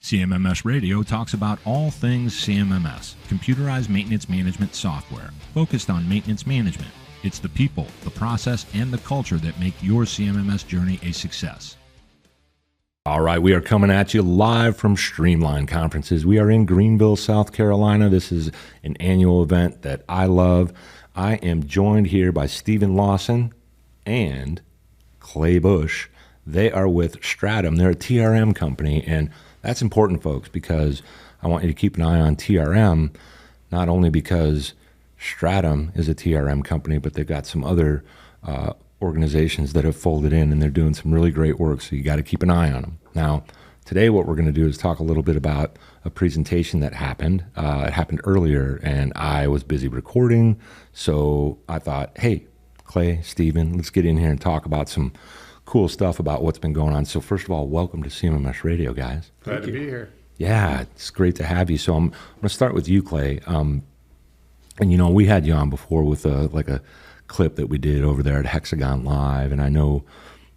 CMMS Radio talks about all things CMMS, computerized maintenance management software, focused on maintenance management. It's the people, the process, and the culture that make your CMMS journey a success. All right, we are coming at you live from Streamline Conferences. We are in Greenville, South Carolina. This is an annual event that I love. I am joined here by Stephen Lawson and Clay Bush. They are with Stratum. They're a TRM company, and that's important, folks, because I want you to keep an eye on TRM, not only because Stratum is a TRM company, but they've got some other organizations that have folded in, and they're doing some really great work, so you got to keep an eye on them. Now, today what we're going to do is talk a little bit about a presentation that happened. It happened earlier, and I was busy recording, so I thought, hey, Clay, Stephen, let's get in here and talk about some cool stuff about what's been going on. So first of all, welcome to CMMS Radio, guys. Glad to be here. Yeah, it's great to have you. So I'm going to start with you, Clay. And you know, we had you on before with a clip that we did over there at Hexagon Live, and I know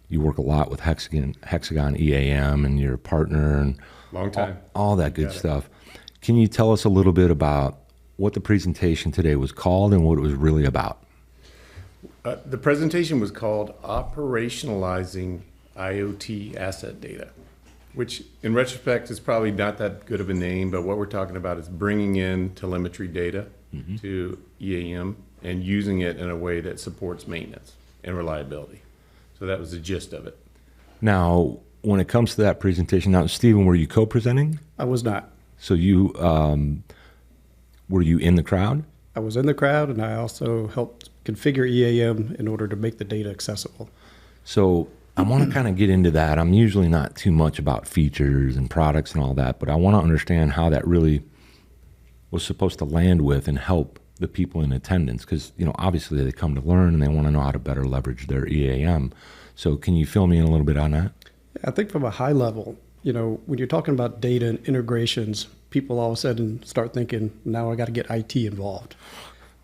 you work a lot with Hexagon EAM and your partner and long time, all that good stuff. Can you tell us a little bit about what the presentation today was called and what it was really about? The presentation was called Operationalizing IoT Asset Data, which in retrospect is probably not that good of a name, but what we're talking about is bringing in telemetry data to EAM and using it in a way that supports maintenance and reliability. So that was the gist of it. Now, when it comes to that presentation, now, Stephen, were you co-presenting? I was not. So you, were you in the crowd? I was in the crowd, and I also helped configure EAM in order to make the data accessible. So I want to kind of get into that. I'm usually not too much about features and products and all that, but I want to understand how that really was supposed to land with and help the people in attendance, because, you know, obviously they come to learn and they want to know how to better leverage their EAM. So can you fill me in a little bit on that? I think from a high level, you know, when you're talking about data and integrations, people all of a sudden start thinking, now I got to get IT involved.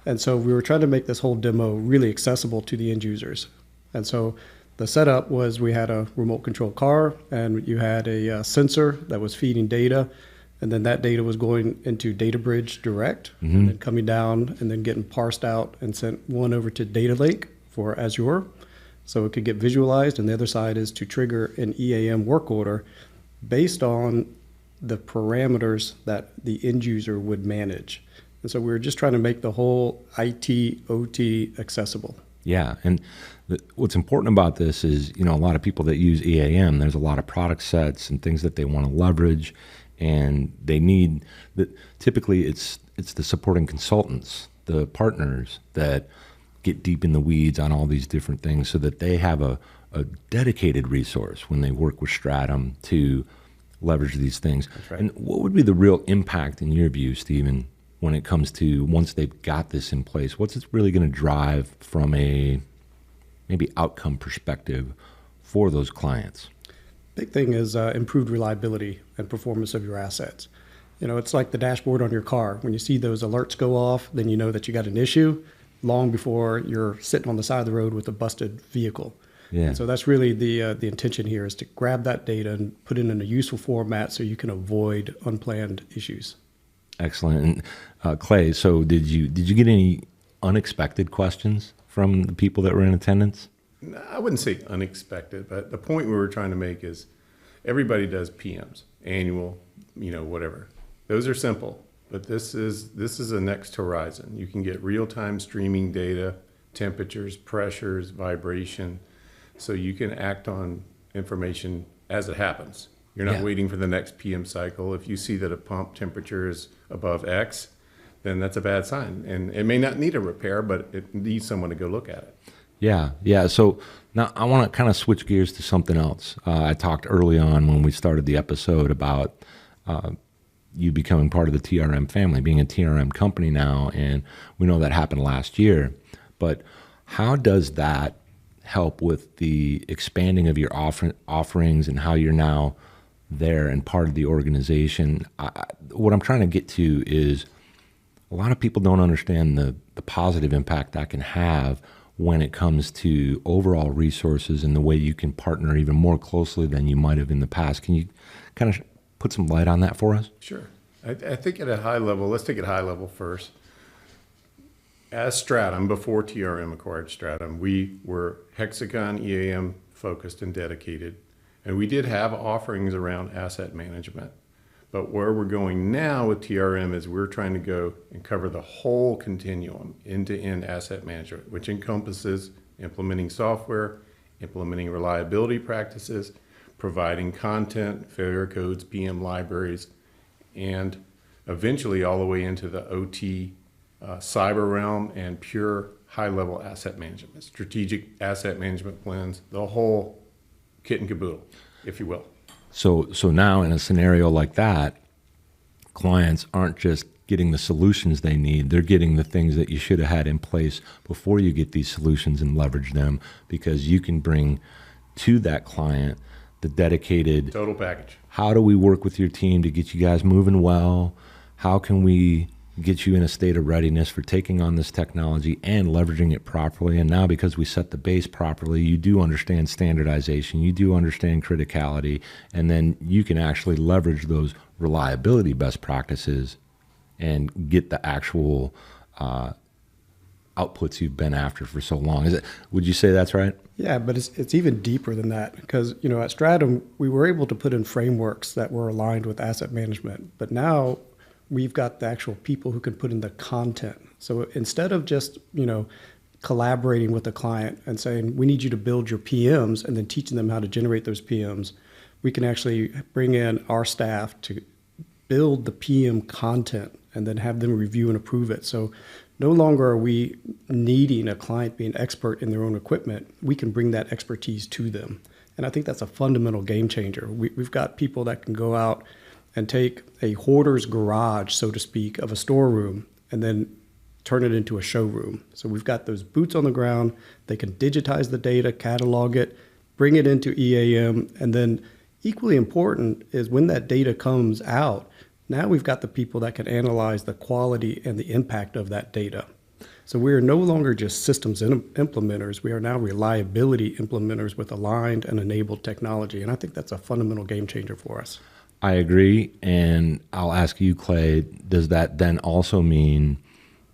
And so we were trying to make this whole demo really accessible to the end users. And so the setup was we had a remote control car, and you had a sensor that was feeding data, and then that data was going into DataBridge Direct, and then coming down and then getting parsed out and sent one over to Data Lake for Azure, so it could get visualized. And the other side is to trigger an EAM work order based on the parameters that the end user would manage. And so we were just trying to make the whole IT, OT accessible. Yeah, and what's important about this is, you know, a lot of people that use EAM, there's a lot of product sets and things that they want to leverage, and they need, typically it's the supporting consultants, the partners that get deep in the weeds on all these different things so that they have a dedicated resource when they work with Stratum to leverage these things. That's right. And what would be the real impact in your view, Stephen, when it comes to once they've got this in place? What's it really going to drive from a maybe outcome perspective for those clients? Big thing is improved reliability and performance of your assets. You know, it's like the dashboard on your car. When you see those alerts go off, then you know that you got an issue long before you're sitting on the side of the road with a busted vehicle. Yeah. And so that's really the intention here, is to grab that data and put it in a useful format so you can avoid unplanned issues. Excellent. And Clay, so did you get any unexpected questions from the people that were in attendance? I wouldn't say unexpected, but the point we were trying to make is everybody does PMs, annual, you know, whatever. Those are simple, but this is a next horizon. You can get real-time streaming data, temperatures, pressures, vibration, so you can act on information as it happens. You're not waiting for the next PM cycle. If you see that a pump temperature is above X, then that's a bad sign. And it may not need a repair, but it needs someone to go look at it. Yeah. So now I want to kind of switch gears to something else. I talked early on when we started the episode about you becoming part of the TRM family, being a TRM company now, and we know that happened last year. But how does that help with the expanding of your offerings and how you're now there and part of the organization? What I'm trying to get to is a lot of people don't understand the positive impact that can have when it comes to overall resources and the way you can partner even more closely than you might have in the past. Can you kind of put some light on that for us? Sure. I think at a high level, let's take it high level first. As Stratum, before TRM acquired Stratum, we were Hexagon EAM focused and dedicated, and we did have offerings around asset management. But where we're going now with TRM is we're trying to go and cover the whole continuum, end-to-end asset management, which encompasses implementing software, implementing reliability practices, providing content, failure codes, PM libraries, and eventually all the way into the OT, cyber realm, and pure high-level asset management, strategic asset management plans, the whole kit and caboodle, if you will. So now in a scenario like that, clients aren't just getting the solutions they need, they're getting the things that you should have had in place before you get these solutions and leverage them, because you can bring to that client the dedicated total package. How do we work with your team to get you guys moving well? How can we get you in a state of readiness for taking on this technology and leveraging it properly? And now, because we set the base properly, you do understand standardization, you do understand criticality, and then you can actually leverage those reliability best practices and get the actual outputs you've been after for so long. Would you say that's right? Yeah, but it's even deeper than that, because at Stratum we were able to put in frameworks that were aligned with asset management, but now we've got the actual people who can put in the content. So instead of just collaborating with the client and saying we need you to build your PMs and then teaching them how to generate those PMs, we can actually bring in our staff to build the PM content and then have them review and approve it. So no longer are we needing a client being expert in their own equipment. We can bring that expertise to them. And I think that's a fundamental game changer. We've got people that can go out and take a hoarder's garage, so to speak, of a storeroom and then turn it into a showroom. So we've got those boots on the ground. They can digitize the data, catalog it, bring it into EAM, and then equally important is when that data comes out, now we've got the people that can analyze the quality and the impact of that data. So we are no longer just systems implementers. We are now reliability implementers with aligned and enabled technology. And I think that's a fundamental game changer for us. I agree. And I'll ask you, Clay, does that then also mean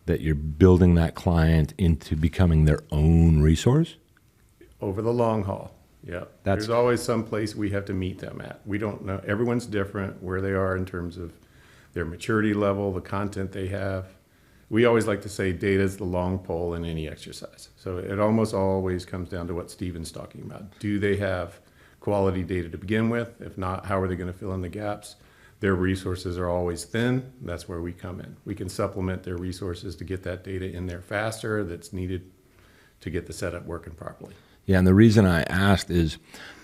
that you're building that client into becoming their own resource? Over the long haul. Yeah, there's always some place we have to meet them at. We don't know. Everyone's different where they are in terms of their maturity level, the content they have. We always like to say data is the long pole in any exercise. So it almost always comes down to what Stephen's talking about. Do they have quality data to begin with? If not, how are they going to fill in the gaps? Their resources are always thin. That's where we come in. We can supplement their resources to get that data in there faster that's needed to get the setup working properly. Yeah, and the reason I asked is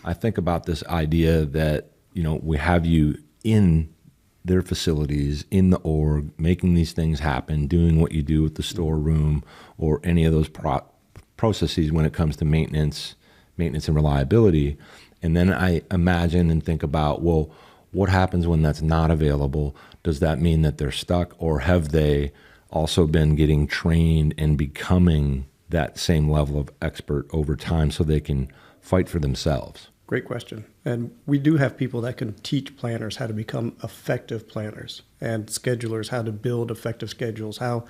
I think about this idea that, we have you in their facilities, in the org, making these things happen, doing what you do with the storeroom or any of those processes when it comes to maintenance and reliability. And then I imagine and think about, well, what happens when that's not available? Does that mean that they're stuck, or have they also been getting trained and becoming that same level of expert over time so they can fight for themselves? Great question. And we do have people that can teach planners how to become effective planners, and schedulers how to build effective schedules, how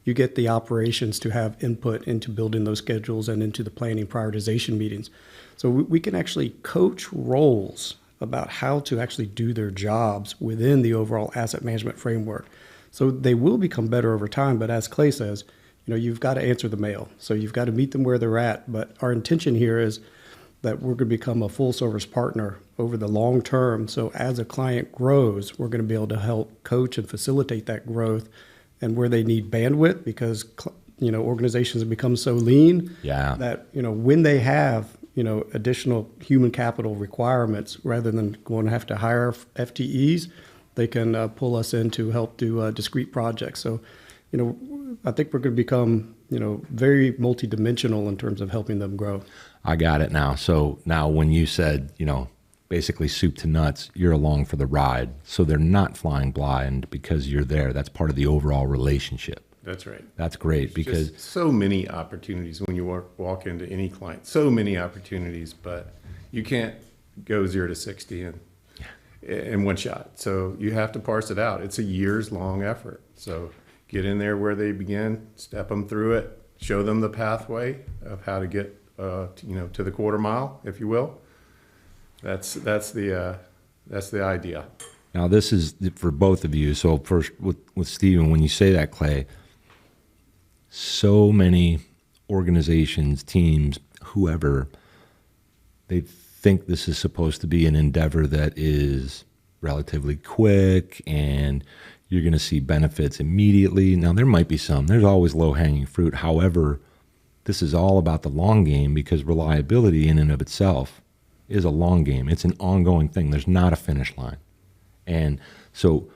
you get the operations to have input into building those schedules and into the planning prioritization meetings. So we can actually coach roles about how to actually do their jobs within the overall asset management framework. So they will become better over time, but as Clay says, you've got to answer the mail. So you've got to meet them where they're at. But our intention here is that we're going to become a full service partner over the long term. So as a client grows, we're going to be able to help coach and facilitate that growth, and where they need bandwidth, because organizations have become so lean that when they have additional human capital requirements, rather than going to have to hire FTEs, they can pull us in to help do discrete projects. So I think we're going to become very multidimensional in terms of helping them grow. I got it now. So now when you said, basically soup to nuts, you're along for the ride. So they're not flying blind because you're there. That's part of the overall relationship. That's right. That's great, because just so many opportunities when you walk into any client, so many opportunities, but you can't go 0 to 60. And in one shot. So you have to parse it out. It's a years long effort. So get in there where they begin, step them through it, show them the pathway of how to get to the quarter mile, if you will. That's the idea. Now this is for both of you. So first with Stephen, when you say that, Clay, so many organizations, teams, whoever, they think this is supposed to be an endeavor that is relatively quick and you're going to see benefits immediately. Now, there might be some. There's always low-hanging fruit. However, this is all about the long game because reliability in and of itself is a long game. It's an ongoing thing. There's not a finish line. And so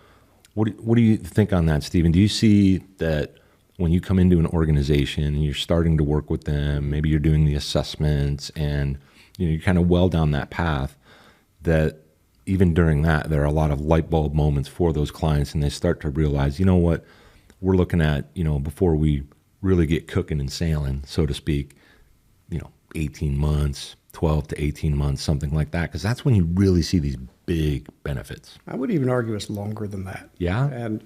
what do you think on that, Stephen? Do you see that when you come into an organization and you're starting to work with them, maybe you're doing the assessments and you're kind of well down that path, that even during that, there are a lot of light bulb moments for those clients and they start to realize, you know what, we're looking at, before we really get cooking and sailing, so to speak, 18 months, 12 to 18 months, something like that, because that's when you really see these big benefits. I would even argue it's longer than that. Yeah. And,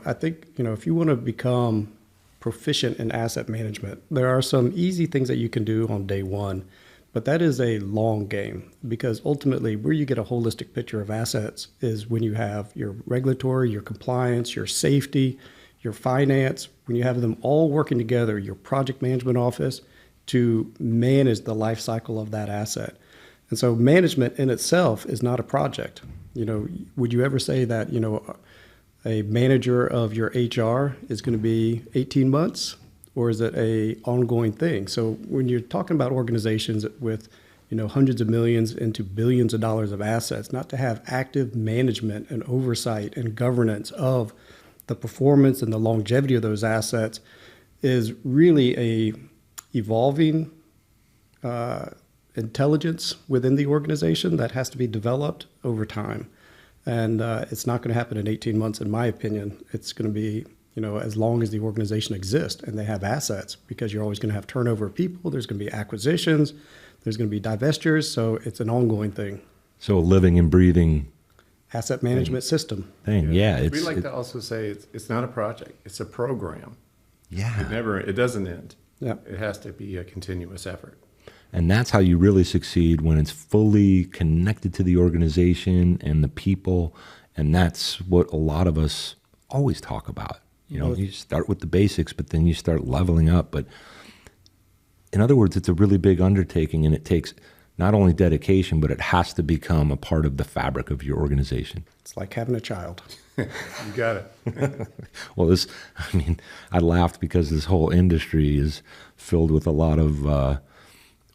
I think, if you want to become proficient in asset management, there are some easy things that you can do on day one, but that is a long game because ultimately where you get a holistic picture of assets is when you have your regulatory, your compliance, your safety, your finance, when you have them all working together, your project management office to manage the life cycle of that asset. And so management in itself is not a project. Would you ever say that, a manager of your HR is going to be 18 months, or is it a ongoing thing? So when you're talking about organizations with, hundreds of millions into billions of dollars of assets, not to have active management and oversight and governance of the performance and the longevity of those assets is really a evolving intelligence within the organization that has to be developed over time. And it's not going to happen in 18 months, in my opinion. It's going to be, as long as the organization exists and they have assets, because you're always going to have turnover of people. There's going to be acquisitions. There's going to be divestitures. So it's an ongoing thing. So a living and breathing asset management system. Yeah. We like to also say it's not a project. It's a program. Yeah. It doesn't end. Yeah. It has to be a continuous effort. And that's how you really succeed, when it's fully connected to the organization and the people. And that's what a lot of us always talk about. You start with the basics, but then you start leveling up. But in other words, it's a really big undertaking, and it takes not only dedication, but it has to become a part of the fabric of your organization. It's like having a child. You got it. Well, I laughed because this whole industry is filled with a lot of,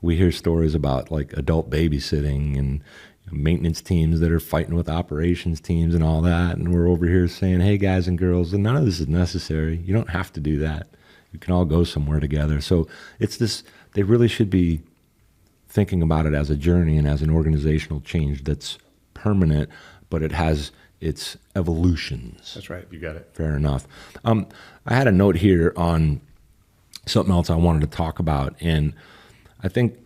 we hear stories about like adult babysitting and maintenance teams that are fighting with operations teams and all that. And we're over here saying, hey, guys and girls, and none of this is necessary. You don't have to do that. You can all go somewhere together. So it's this, they really should be thinking about it as a journey and as an organizational change that's permanent, but it has its evolutions. That's right. You got it. Fair enough. I had a note here on something else I wanted to talk about. And I think,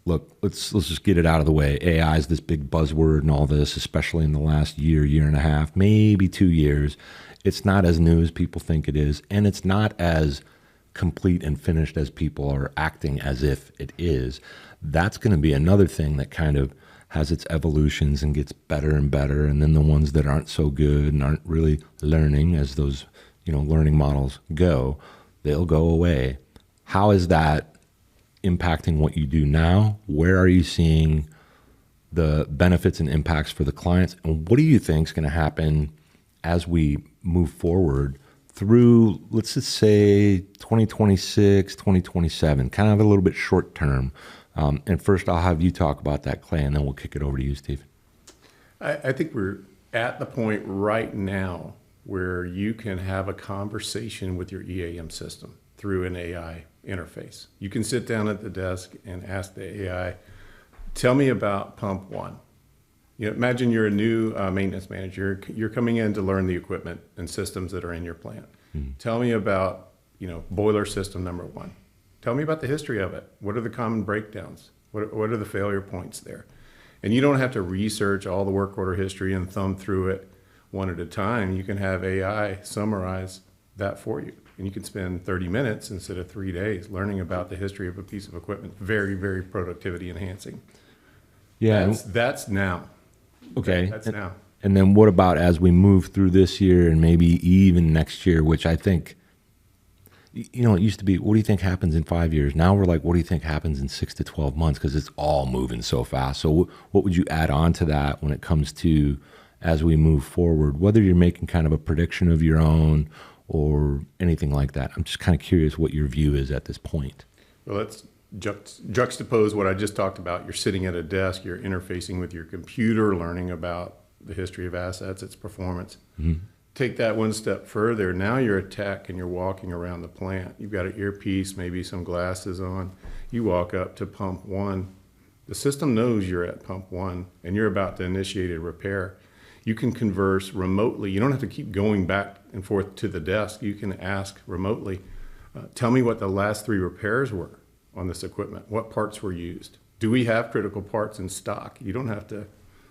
look, let's just get it out of the way. AI is this big buzzword and all this, especially in the last year and a half, maybe 2 years. It's not as new as people think it is, and it's not as complete and finished as people are acting as if it is. That's going to be another thing that kind of has its evolutions and gets better and better, and then the ones that aren't so good and aren't really learning, as those learning models go, they'll go away. How is that impacting what you do now? Where are you seeing the benefits and impacts for the clients? And what do you think is going to happen as we move forward through, let's just say, 2026, 2027, kind of a little bit short term? And first, I'll have you talk about that, Clay, and then we'll kick it over to you, Steve. I think we're at the point right now where you can have a conversation with your EAM system through an AI interface. You can sit down at the desk and ask the AI, tell me about pump one. Imagine you're a new maintenance manager. You're coming in to learn the equipment and systems that are in your plant. Tell me about, boiler system number one. Tell me about the history of it. What are the common breakdowns? What are the failure points there? And you don't have to research all the work order history and thumb through it one at a time. You can have AI summarize that for you. And you can spend 30 minutes instead of 3 days learning about the history of a piece of equipment. Very, very productivity enhancing. Yeah. That's now. Okay. That's now. And then what about as we move through this year and maybe even next year, which I think, it used to be, what do you think happens in 5 years? Now we're like, what do you think happens in 6 to 12 months? Because it's all moving so fast. So what would you add on to that when it comes to as we move forward, whether you're making kind of a prediction of your own or anything like that? I'm just kind of curious what your view is at this point. Well, let's juxtapose what I just talked about. You're sitting at a desk, you're interfacing with your computer, learning about the history of assets, its performance. Mm-hmm. Take that one step further. Now you're a tech and you're walking around the plant. You've got an earpiece, maybe some glasses on. You walk up to pump 1. The system knows you're at pump 1 and you're about to initiate a repair. You can converse remotely. You don't have to keep going back and forth to the desk. You can ask remotely, tell me what the last 3 repairs were on this equipment. What parts were used? Do we have critical parts in stock? You don't have to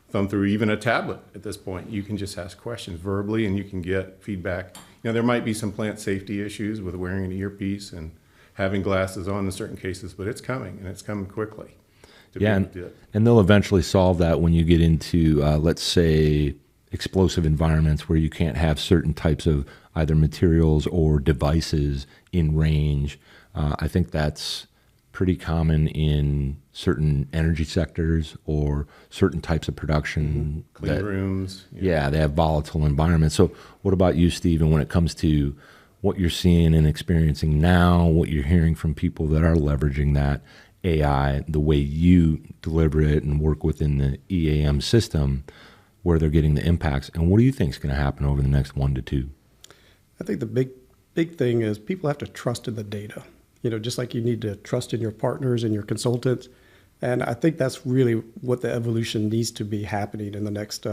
thumb through even a tablet at this point. You can just ask questions verbally and you can get feedback. There might be some plant safety issues with wearing an earpiece and having glasses on in certain cases, but it's coming and it's coming quickly. And they'll eventually solve that when you get into, let's say, explosive environments where you can't have certain types of either materials or devices in range. I think that's pretty common in certain energy sectors or certain types of production. Clean rooms. Yeah, they have volatile environments. So what about you, Stephen, when it comes to what you're seeing and experiencing now, what you're hearing from people that are leveraging that AI, the way you deliver it and work within the EAM system, where they're getting the impacts, and what do you think is going to happen over the next 1 to 2? I think the big thing is people have to trust in the data. Just like you need to trust in your partners and your consultants. And I think that's really what the evolution needs to be happening in the next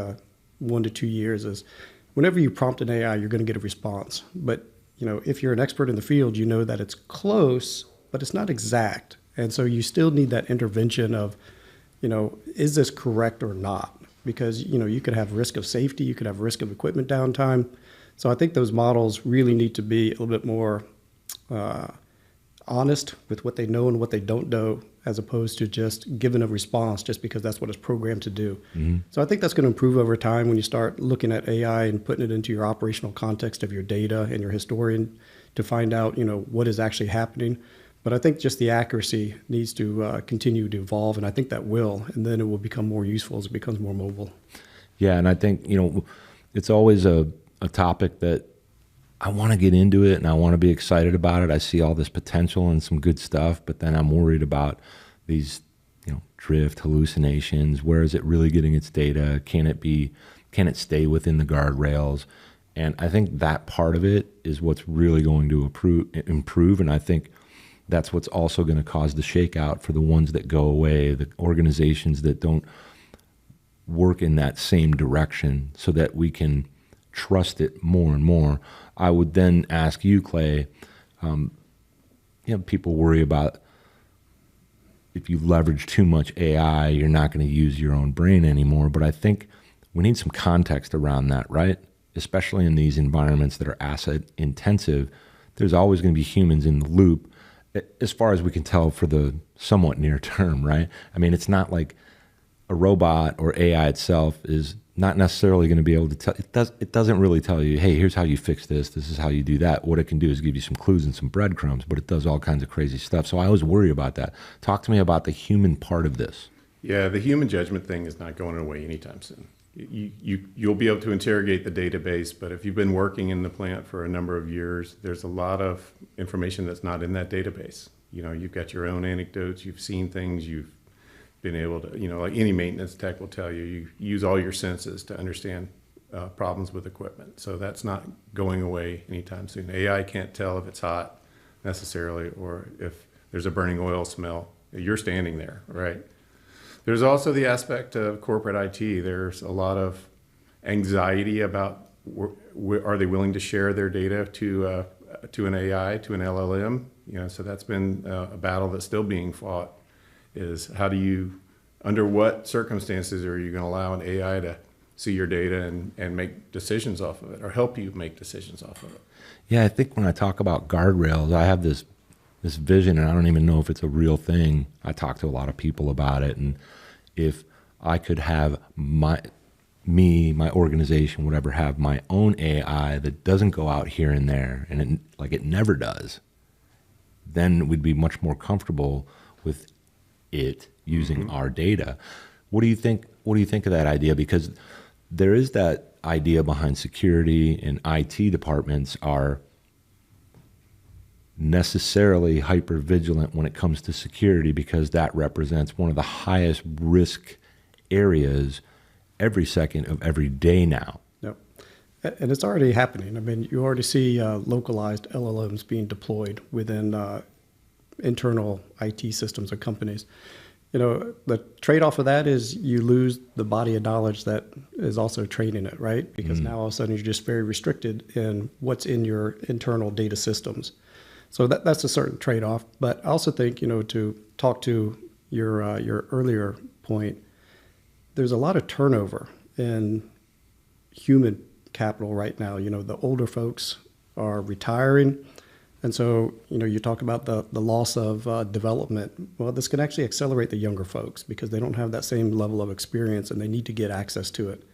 1 to 2 years is whenever you prompt an AI, you're going to get a response. But, if you're an expert in the field, you know that it's close, but it's not exact. And so you still need that intervention of, is this correct or not? Because, you could have risk of safety, you could have risk of equipment downtime. So I think those models really need to be a little bit more honest with what they know and what they don't know, as opposed to just giving a response just because that's what it's programmed to do. Mm-hmm. So I think that's going to improve over time when you start looking at AI and putting it into your operational context of your data and your historian to find out, what is actually happening. But I think just the accuracy needs to continue to evolve, and I think that will, and then it will become more useful as it becomes more mobile. Yeah, and I think, it's always a topic that I want to get into it and I want to be excited about it. I see all this potential and some good stuff, but then I'm worried about these, drift, hallucinations. Where is it really getting its data? Can it stay within the guardrails? And I think that part of it is what's really going to improve. And I think that's what's also going to cause the shakeout for the ones that go away, the organizations that don't work in that same direction, so that we can trust it more and more. I would then ask you, Clay, people worry about if you leverage too much AI, you're not going to use your own brain anymore. But I think we need some context around that, right? Especially in these environments that are asset intensive, there's always going to be humans in the loop, as far as we can tell for the somewhat near term, right? I mean, it's not like a robot or AI itself is not necessarily going to be able to tell. It doesn't really tell you, hey, here's how you fix this. This is how you do that. What it can do is give you some clues and some breadcrumbs, but it does all kinds of crazy stuff. So I always worry about that. Talk to me about the human part of this. Yeah, the human judgment thing is not going away anytime soon. You'll be able to interrogate the database, but if you've been working in the plant for a number of years, there's a lot of information that's not in that database. You've got your own anecdotes, you've seen things, you've been able to, like any maintenance tech will tell you, you use all your senses to understand problems with equipment. So that's not going away anytime soon. AI can't tell if it's hot necessarily, or if there's a burning oil smell. You're standing there, right? There's also the aspect of corporate IT. There's a lot of anxiety about are they willing to share their data to an AI, to an LLM? So that's been a battle that's still being fought. Is how do you under what circumstances are you going to allow an AI to see your data and make decisions off of it, or help you make decisions off of it? Yeah, I think when I talk about guardrails, I have this vision, and I don't even know if it's a real thing. I talk to a lot of people about it, and if I could have my organization, whatever, have my own AI that doesn't go out here and there, and it never does, then we'd be much more comfortable with it using our data. What do you think? What do you think of that idea? Because there is that idea behind security, and IT departments are necessarily hyper vigilant when it comes to security, because that represents one of the highest risk areas every second of every day now. Yep. And it's already happening. I mean, you already see localized LLMs being deployed within internal IT systems of companies. You know, the trade-off of that is you lose the body of knowledge that is also training it, right? Because now all of a sudden you're just very restricted in what's in your internal data systems. So that's a certain trade-off. But I also think, you know, to talk to your earlier point, there's a lot of turnover in human capital right now. You know, the older folks are retiring. And so, you know, you talk about the loss of development. Well, this can actually accelerate the younger folks because they don't have that same level of experience and they need to get access to it.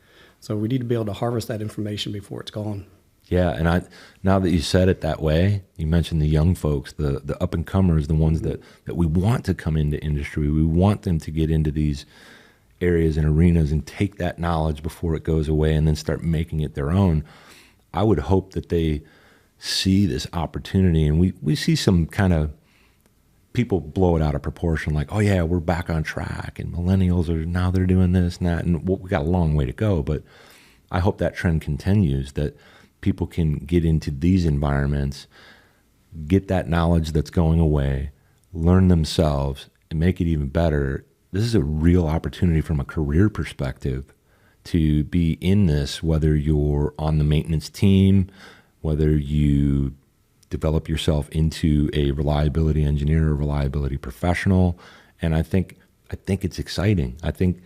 So we need to be able to harvest that information before it's gone. Yeah, and now that you said it that way, you mentioned the young folks, the up-and-comers, the ones that we want to come into industry. We want them to get into these areas and arenas and take that knowledge before it goes away and then start making it their own. I would hope that they see this opportunity, and we see some kind of people blow it out of proportion, like, oh yeah, we're back on track, and millennials they're doing this and that, and we got a long way to go. But I hope that trend continues, that people can get into these environments, get that knowledge that's going away, learn themselves, and make it even better. This is a real opportunity from a career perspective to be in this, whether you're on the maintenance team, whether you develop yourself into a reliability engineer or reliability professional. And I think it's exciting. I think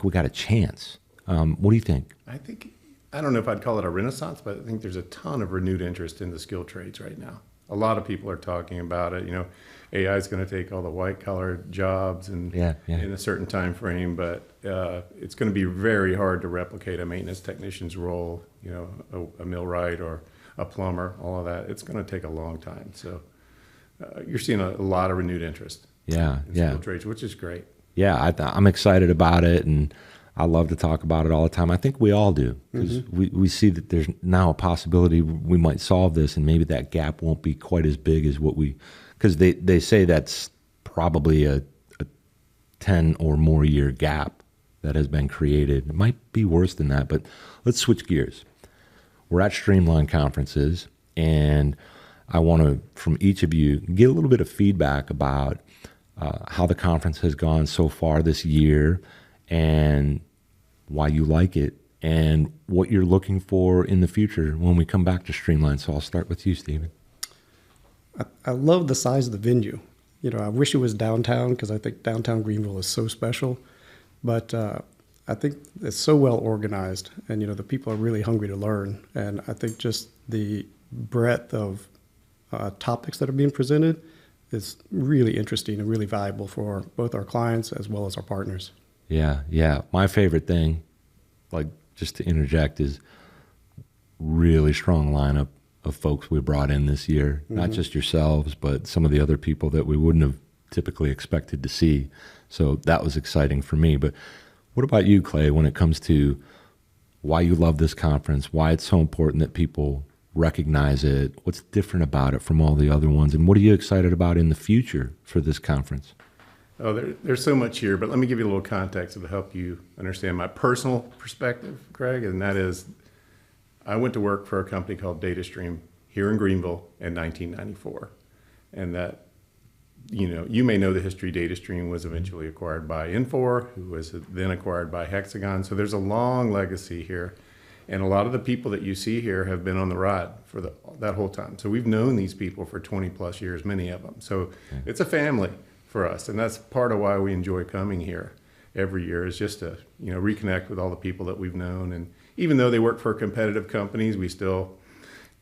we got a chance. What do you think? I don't know if I'd call it a renaissance, but I think there's a ton of renewed interest in the skilled trades right now. A lot of people are talking about it. You know, AI is going to take all the white-collar jobs and in a certain time frame, but it's going to be very hard to replicate a maintenance technician's role, you know, a millwright or a plumber, all of that. It's going to take a long time. So you're seeing a lot of renewed interest in skilled trades, which is great. Yeah, I'm excited about it, and I love to talk about it all the time. I think we all do, because we see that there's now a possibility we might solve this, and maybe that gap won't be quite as big as because they say that's probably a 10 or more year gap that has been created. It might be worse than that, but let's switch gears. We're at Streamline Conferences, and I want to, from each of you, get a little bit of feedback about how the conference has gone so far this year, and why you like it, and what you're looking for in the future when we come back to Streamline. So I'll start with you, Stephen. I love the size of the venue. You know, I wish it was downtown, because I think downtown Greenville is so special. But I think it's so well organized, and, you know, the people are really hungry to learn. And I think just the breadth of topics that are being presented is really interesting and really valuable for both our clients as well as our partners. Yeah. My favorite thing, like, just to interject, is really strong lineup of folks we brought in this year. Not just yourselves, but some of the other people that we wouldn't have typically expected to see. So that was exciting for me. But what about you, Clay, when it comes to why you love this conference, why it's so important that people recognize it, what's different about it from all the other ones, and what are you excited about in the future for this conference? Oh, there's so much here, but let me give you a little context to help you understand my personal perspective, Craig, and that is, I went to work for a company called DataStream here in Greenville in 1994. And that, you know, you may know the history. DataStream was eventually acquired by Infor, who was then acquired by Hexagon. So there's a long legacy here. And a lot of the people that you see here have been on the ride for that whole time. So we've known these people for 20 plus years, many of them. So it's a family for us, and that's part of why we enjoy coming here. every year is just to, reconnect with all the people that we've known. And even though they work for competitive companies, we still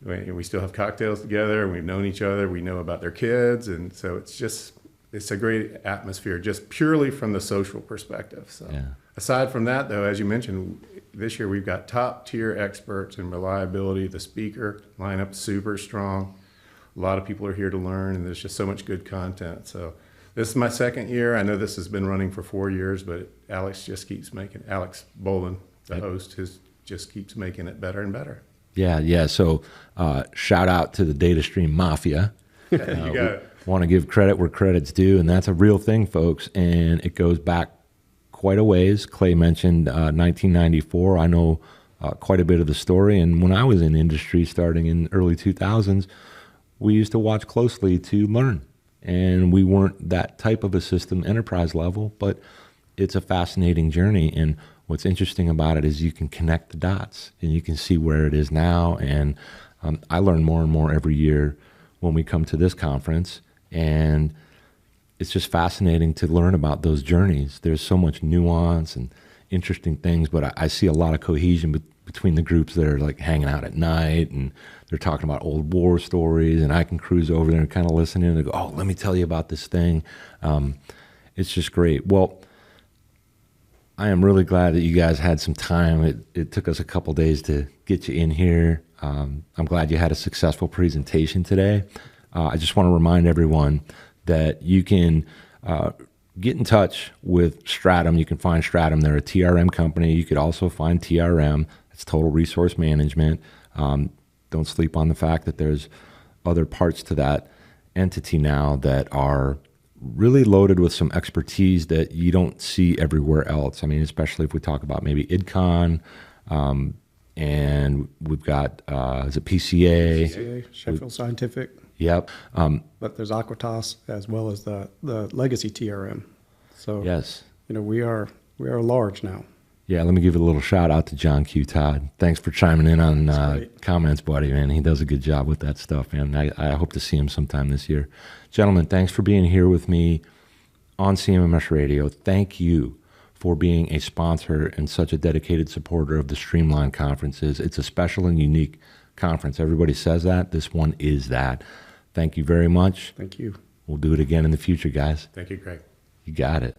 have cocktails together, and we've known each other. We know about their kids. And so it's a great atmosphere just purely from the social perspective. So aside from that, though, as you mentioned, this year we've got top tier experts in reliability. The speaker lineup is super strong. A lot of people are here to learn, and there's just so much good content. So this is my second year. I know this has been running for 4 years, but Alex Bolin, the host, just keeps making it better and better. Yeah. So shout out to the DataStream Mafia. You got it. Want to give credit where credit's due, and that's a real thing, folks, and it goes back quite a ways. Clay mentioned 1994. I know quite a bit of the story, and when I was in industry starting in early 2000s, we used to watch closely to learn, and we weren't that type of a system enterprise level, but it's a fascinating journey, and what's interesting about it is you can connect the dots, and you can see where it is now, and I learn more and more every year when we come to this conference, and it's just fascinating to learn about those journeys. There's so much nuance and interesting things, but I see a lot of cohesion between the groups that are like hanging out at night, and they're talking about old war stories, and I can cruise over there and kind of listen in and go, oh, let me tell you about this thing. It's just great. Well, I am really glad that you guys had some time. It took us a couple days to get you in here. I'm glad you had a successful presentation today. I just want to remind everyone that you can get in touch with Stratum. You can find Stratum. They're a TRM company. You could also find TRM. It's Total Resource Management. Don't sleep on the fact that there's other parts to that entity now that are really loaded with some expertise that you don't see everywhere else. I mean, especially if we talk about maybe IDCON, and we've got, is it PCA? Sheffield Scientific. Yep. But there's Aquitas as well as the legacy TRM. So yes, we are large now. Yeah, let me give a little shout out to John Q. Todd. Thanks for chiming in on comments, buddy, man. He does a good job with that stuff, man. I hope to see him sometime this year. Gentlemen, thanks for being here with me on CMMS Radio. Thank you for being a sponsor and such a dedicated supporter of the Streamline Conferences. It's a special and unique conference. Everybody says that. This one is that. Thank you very much. Thank you. We'll do it again in the future, guys. Thank you, Craig. You got it.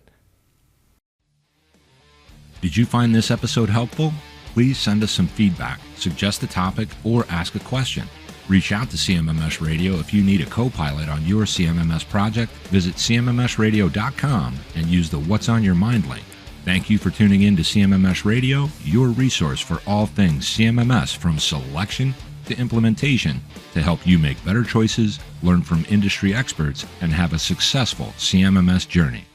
Did you find this episode helpful? Please send us some feedback, suggest a topic, or ask a question. Reach out to CMMS Radio if you need a co-pilot on your CMMS project. Visit CMMSradio.com and use the What's on Your Mind link. Thank you for tuning in to CMMS Radio, your resource for all things CMMS, from selection to implementation, to help you make better choices, learn from industry experts, and have a successful CMMS journey.